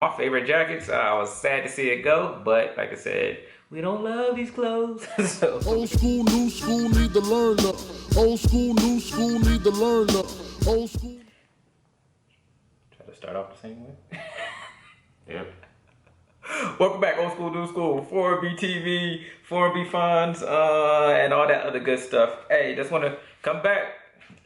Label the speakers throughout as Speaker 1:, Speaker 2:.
Speaker 1: My favorite jackets. I was sad to see it go, but like I said, we don't love these clothes.
Speaker 2: Old school, new school, need to learn up. Old school, new school, need to learn up. Old school.
Speaker 1: Try to start off the same way.
Speaker 3: Yep.
Speaker 1: Welcome back, Old School, New School, 4B TV, 4B Funds, and all that other good stuff. Hey, just want to come back.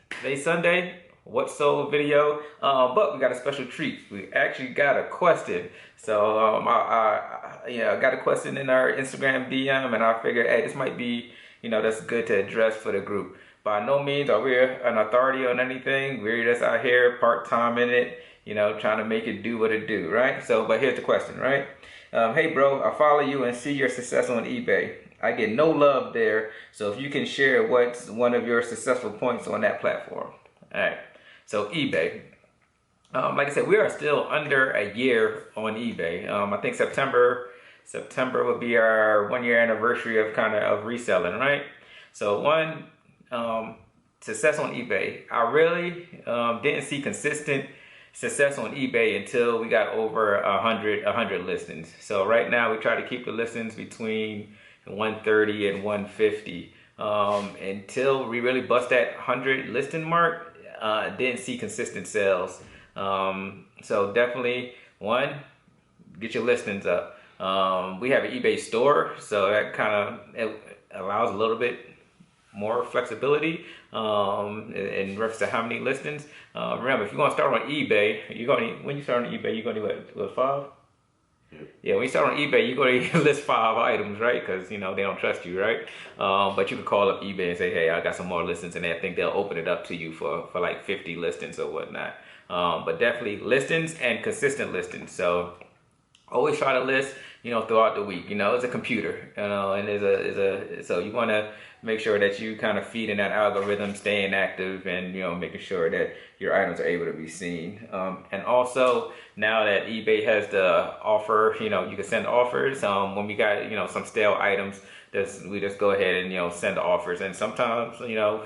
Speaker 1: Today's Sunday. What sold video, but we got a special treat. We actually got a question. So I got a question in our Instagram DM, and I figured, hey, this might be, that's good to address for the group. By no means are we an authority on anything. We're just out here part-time in it, trying to make it do what it do, right? So, but here's the question, right? Hey bro, I follow you and see your success on eBay. I get no love there, so if you can share what's one of your successful points on that platform. All right. So eBay, like I said, we are still under a year on eBay. I think September will be our 1 year anniversary of reselling, right? So success on eBay. I really didn't see consistent success on eBay until we got over 100 listings. So right now we try to keep the listings between 130 and 150 until we really bust that 100 listing mark. Didn't see consistent sales. So definitely, get your listings up. We have an eBay store, so that it allows a little bit more flexibility in reference to how many listings. Remember, if you're gonna start on eBay, when you start on eBay, you're gonna need what 5? Yeah, when you start on eBay, you're going to list 5 items, right? Because, they don't trust you, right? But you can call up eBay and say, hey, I got some more listings, and I think they'll open it up to you for like 50 listings or whatnot. But definitely listings and consistent listings. So always try to list, throughout the week. It's a computer, and so you want to make sure that you kind of feed in that algorithm, staying active, and making sure that your items are able to be seen. And also now that eBay has the offer, you can send offers. When we got some stale items, we just go ahead and send offers, and sometimes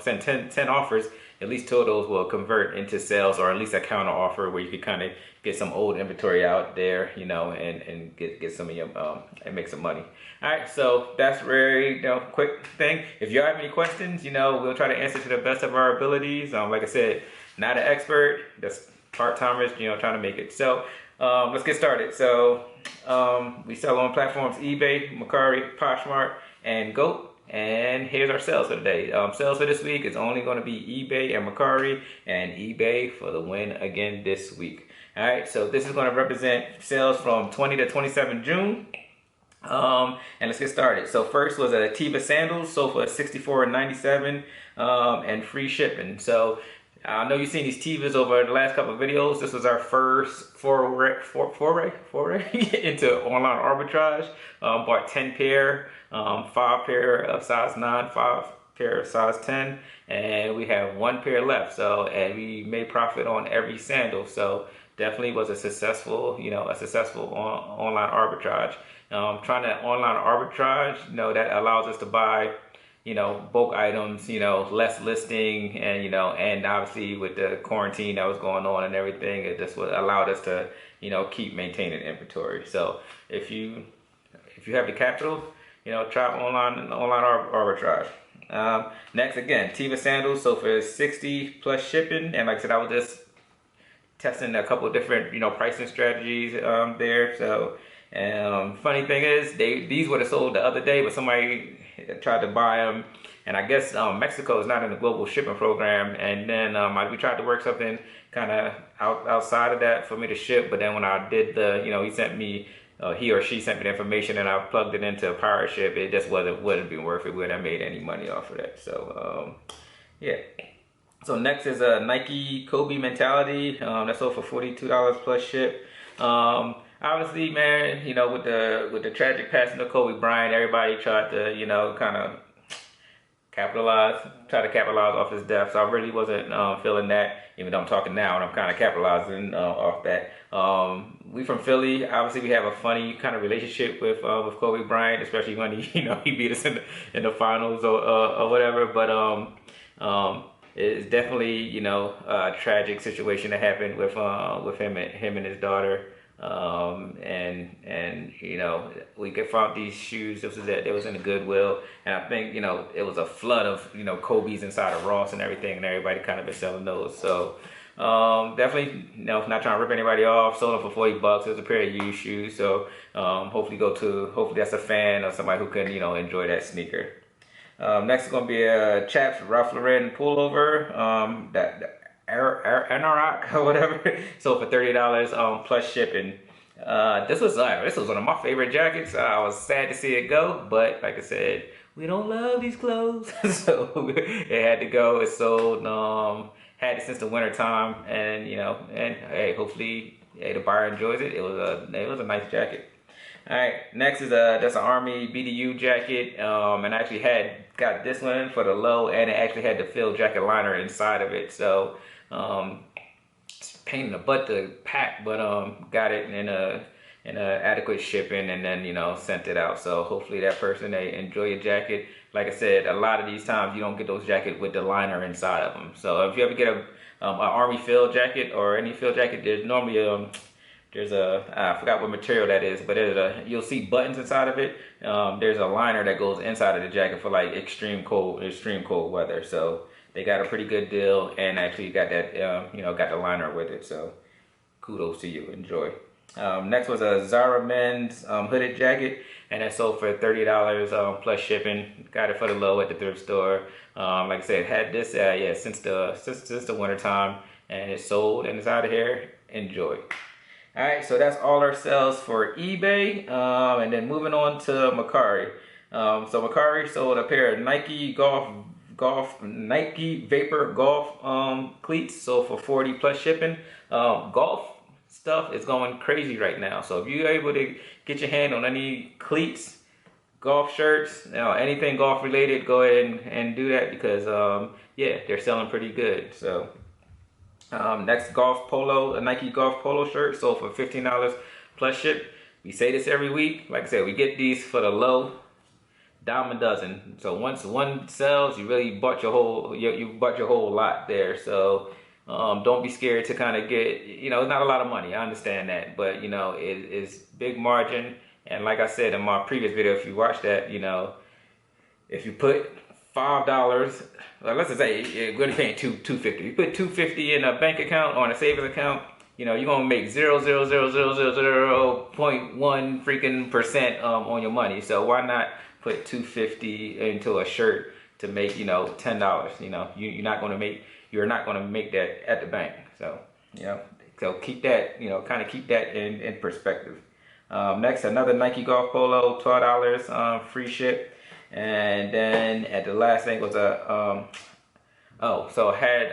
Speaker 1: send 10 offers. At least 2 of those will convert into sales, or at least a counter offer where you can kind of get some old inventory out there, and get some of your and make some money. All right, so that's very quick thing. If you have any questions, we'll try to answer to the best of our abilities. Like I said, not an expert, just part-timers, trying to make it. So let's get started. So we sell on platforms eBay, Mercari, Poshmark, and GOAT. And here's our sales for today. Sales for this week is only going to be eBay and Mercari, and eBay for the win again this week. All right, so this is going to represent sales from 20 to 27 June. And let's get started. So first was a Teva sandals, sold for $64.97 and free shipping. So I know you've seen these Tevas over the last couple of videos. This was our first foray into online arbitrage. Bought 10 pair, 5 pair of size 9, 5 pair of size 10, and we have 1 pair left. So, and we made profit on every sandal. So definitely was a successful, online arbitrage. Trying to online arbitrage, that allows us to buy bulk items, less listing, and and obviously with the quarantine that was going on and everything, it just allowed us to keep maintaining inventory. So if you have the capital, try online arbitrage. Next, again, Teva sandals, so for 60 plus shipping, and like I said, I was just testing a couple of different pricing strategies there. So funny thing is, these would have sold the other day, but somebody tried to buy them, and I guess Mexico is not in the global shipping program. And then we tried to work something kind of outside of that for me to ship, but then when I did he or she sent me the information, and I plugged it into a pirate ship, it just wouldn't be worth it. We wouldn't have made any money off of that. So yeah. So next is a Nike Kobe mentality. That's sold for $42 plus ship. Obviously, man, with the tragic passing of Kobe Bryant, everybody tried to, try to capitalize off his death. So I really wasn't feeling that, even though I'm talking now, and I'm kind of capitalizing off that. We from Philly. Obviously, we have a funny kind of relationship with Kobe Bryant, especially when he beat us in the finals or whatever. But it's definitely a tragic situation that happened with him and his daughter. And you know, we could find these shoes. This was that they was in the Goodwill, and I think, you know, it was a flood of, you know, Kobe's inside of Ross and everything, and everybody kind of been selling those. So definitely, you know, not trying to rip anybody off. Sold them for $40. It was a pair of used shoes. So hopefully that's a fan or somebody who can, you know, enjoy that sneaker. Next is gonna be a Chaps Ralph Lauren pullover. That Anorak or whatever. Sold for $30 plus shipping. This was one of my favorite jackets. I was sad to see it go, but like I said, we don't love these clothes, so it had to go. It sold. Had it since the winter time, and you know, and hey, hopefully, hey, the buyer enjoys it. It was a nice jacket. All right, next is that's an Army BDU jacket, and I actually got this one for the low, and it actually had the fill jacket liner inside of it. So it's a pain in the butt to pack, but got it in a adequate shipping, and then, you know, sent it out. So hopefully that person, they enjoy your jacket. Like I said, a lot of these times you don't get those jackets with the liner inside of them. So if you ever get an Army field jacket or any field jacket, there's normally I forgot what material that is, but you'll see buttons inside of it. There's a liner that goes inside of the jacket for like extreme cold weather. So they got a pretty good deal, and actually got that, you know, got the liner with it. So kudos to you. Enjoy. Next was a Zara men's hooded jacket, and that sold for $30 plus shipping. Got it for the low at the thrift store. Like I said, had this since the winter time, and it sold and it's out of here. Enjoy. All right, so that's all our sales for eBay, and then moving on to Mercari. So Mercari sold a pair of Nike Vapor golf cleats, so for $40 plus shipping. Golf stuff is going crazy right now, so if you're able to get your hand on any cleats, golf shirts, you know, anything golf related, go ahead and do that, because yeah, they're selling pretty good. So next, a Nike golf polo shirt sold for $15 plus ship. We say this every week. Like I said, we get these for the low, dime a dozen. So once one sells, you really bought your whole lot there. So don't be scared to kind of get, you know, it's not a lot of money. I understand that, but you know, it's big margin. And like I said in my previous video, if you watch that, you know, if you put $5, well, let's just say you're going to pay $250. You put $250 in a bank account or in a savings account, you know, you're gonna make 0.1 freaking percent on your money. So why not put $250 into a shirt to make, you know, $10? You know, you're not gonna make that at the bank. So, you know, so keep that, you know, kind of keep that in perspective. Next, another Nike golf polo, $12 free ship. And then at the last thing was so I had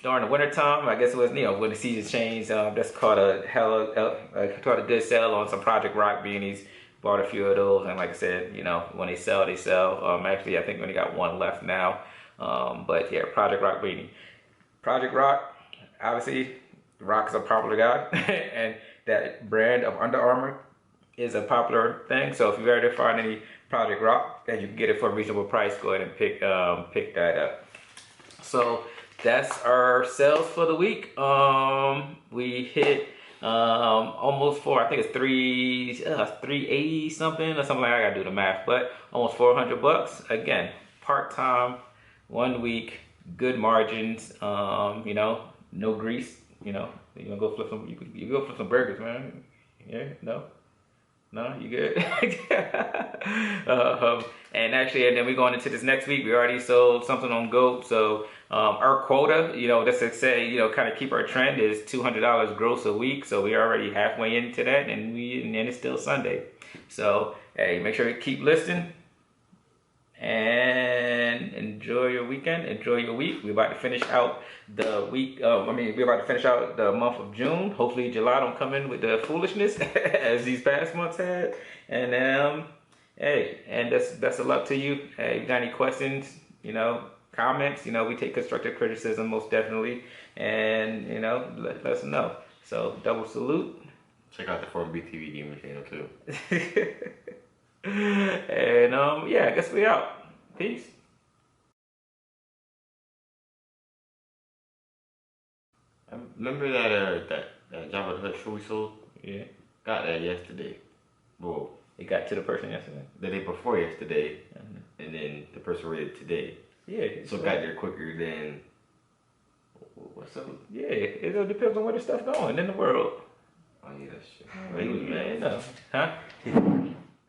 Speaker 1: during the winter time, I guess it was, you know, when the season changed, that's called a good sale on some Project Rock beanies. Bought a few of those, and like I said, you know, when they sell, they sell. Actually, I think we only got one left now. But yeah, Project Rock beanie. Project Rock, obviously, Rock is a popular guy, and that brand of Under Armour is a popular thing. So if you ever find any Project Rock and you can get it for a reasonable price, go ahead and pick that up. So that's our sales for the week. We hit almost I think it's 380 something or something like that. I gotta do the math, but almost $400. Again, part-time, 1 week, good margins. You know, no grease. You know, you gonna go flip some. You can go flip some burgers, man. Yeah, no. No, you good? And actually, and then we're going into this next week. We already sold something on GOAT. So our quota, you know, just to say, you know, kind of keep our trend, is $200 gross a week. So we're already halfway into that, and it's still Sunday. So hey, make sure you keep listening and enjoy your weekend. Enjoy your week. We're about to finish out the week. We're about to finish out the month of June. Hopefully July don't come in with the foolishness as these past months had. And hey, and best of luck to you. Hey, if you got any questions, you know, comments, you know, we take constructive criticism most definitely, and you know, let us know. So double salute.
Speaker 3: Check out the Form BTV gaming channel too.
Speaker 1: And yeah, I guess we out. Peace.
Speaker 3: Remember that Java the Hutt shoe we sold?
Speaker 1: Yeah.
Speaker 3: Got that yesterday. Well,
Speaker 1: It got to the person yesterday.
Speaker 3: the day before yesterday, and then the person read it today.
Speaker 1: Yeah.
Speaker 3: So it got there quicker than. What's up?
Speaker 1: Yeah, it all depends on where the stuff going in the world.
Speaker 3: Oh yeah, that's true. He was mad.
Speaker 1: No. Huh?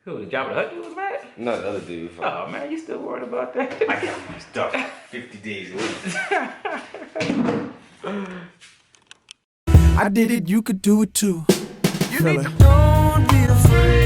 Speaker 1: Who, the Jabba the Hutt dude was mad?
Speaker 3: No, the other dude.
Speaker 1: Oh man, you still worried about that?
Speaker 3: I got my stuff 50 days later.
Speaker 4: I did it, you could do it too. Don't be afraid.